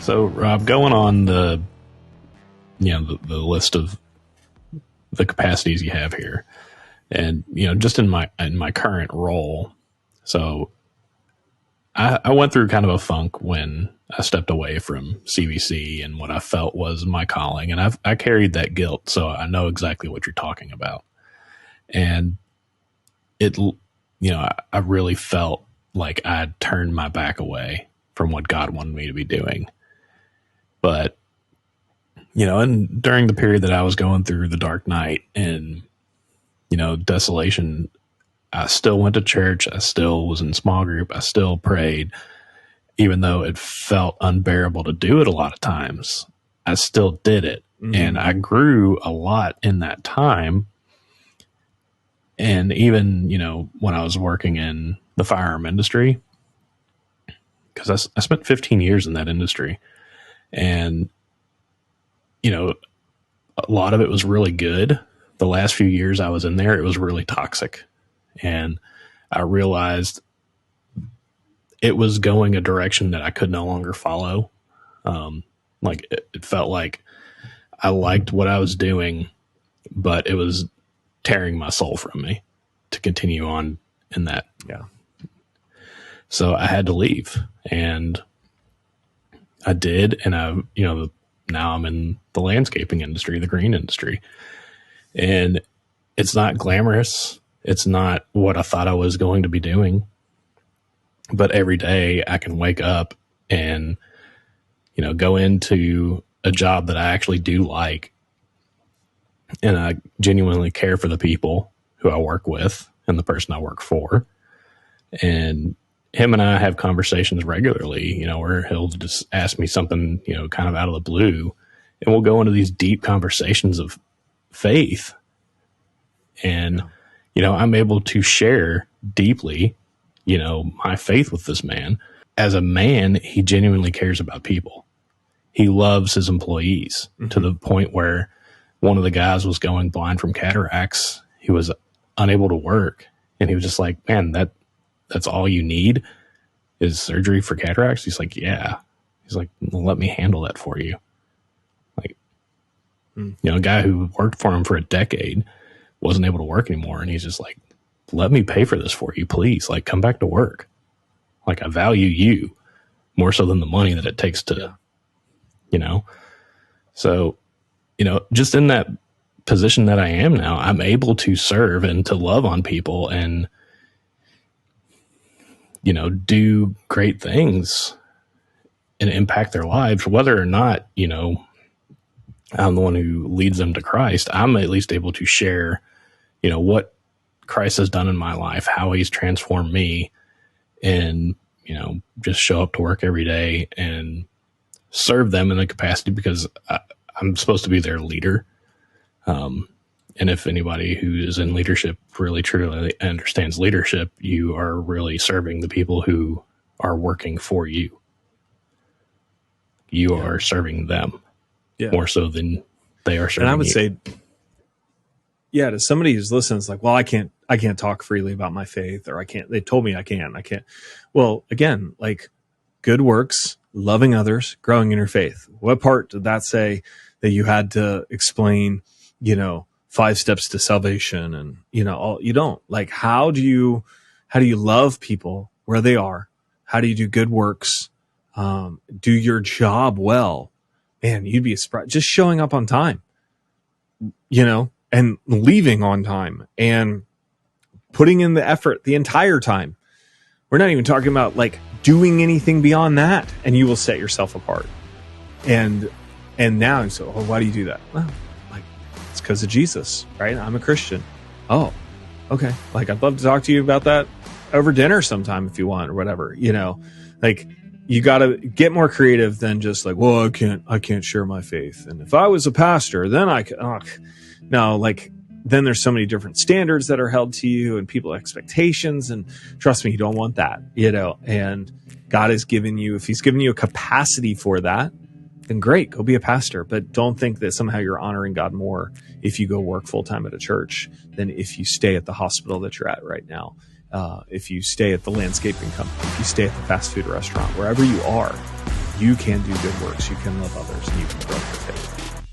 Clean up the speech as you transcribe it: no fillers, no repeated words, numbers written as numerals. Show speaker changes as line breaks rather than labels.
So, Rob, going on the list of the capacities you have here, and just in my current role, so I went through kind of a funk when I stepped away from CBC and what I felt was my calling, and I carried that guilt, so I know exactly what you're talking about, and I really felt like I'd turned my back away from what God wanted me to be doing. But, and during the period that I was going through the dark night and, desolation, I still went to church. I still was in small group. I still prayed, even though it felt unbearable to do it a lot of times. I still did it. Mm-hmm. And I grew a lot in that time. And even, when I was working in the firearm industry, because I spent 15 years in that industry. And, a lot of it was really good. The last few years I was in there, it was really toxic. And I realized it was going a direction that I could no longer follow. It felt like I liked what I was doing, but it was tearing my soul from me to continue on in that.
Yeah.
So I had to leave, and I did. And now I'm in the landscaping industry, the green industry, and it's not glamorous. It's not what I thought I was going to be doing, but every day I can wake up and, go into a job that I actually do like. And I genuinely care for the people who I work with and the person I work for. And him and I have conversations regularly, where he'll just ask me something, kind of out of the blue, and we'll go into these deep conversations of faith. And, I'm able to share deeply, my faith with this man. As a man, he genuinely cares about people. He loves his employees to the point where one of the guys was going blind from cataracts. He was unable to work. And he was just like, man, that's all you need is surgery for cataracts? He's like, yeah. He's like, well, let me handle that for you. Like, a guy who worked for him for a decade wasn't able to work anymore. And he's just like, let me pay for this for you, please. Like, come back to work. Like, I value you more so than the money that it takes to, So, just in that position that I am now, I'm able to serve and to love on people and, do great things and impact their lives, whether or not, I'm the one who leads them to Christ. I'm at least able to share, what Christ has done in my life, how he's transformed me, and, just show up to work every day and serve them in the capacity because I'm supposed to be their leader. And if anybody who is in leadership really truly understands leadership, you are really serving the people who are working for you. You are serving them more so than they are serving you.
And I would say, to somebody who's listening, it's like, well, I can't talk freely about my faith, or they told me I can't. Well, again, like good works, loving others, growing in your faith. What part did that say that you had to explain, 5 steps to salvation and, you don't. Like, how do you love people where they are? How do you do good works? Do your job well? Man, you'd be surprised. Just showing up on time, and leaving on time and putting in the effort the entire time. We're not even talking about like doing anything beyond that, and you will set yourself apart. And now, so why do you do that? Well, it's because of Jesus, right? I'm a Christian. Oh, okay. Like, I'd love to talk to you about that over dinner sometime if you want, or whatever, like you got to get more creative than just like, well, I can't share my faith. And if I was a pastor, then I could, no, like then there's so many different standards that are held to you and people expectations. And trust me, you don't want that, and God has given you, if he's given you a capacity for that, then great, go be a pastor. But don't think that somehow you're honoring God more if you go work full time at a church than if you stay at the hospital that you're at right now. If you stay at the landscaping company, if you stay at the fast food restaurant, wherever you are, you can do good works, you can love others, and you can grow your faith.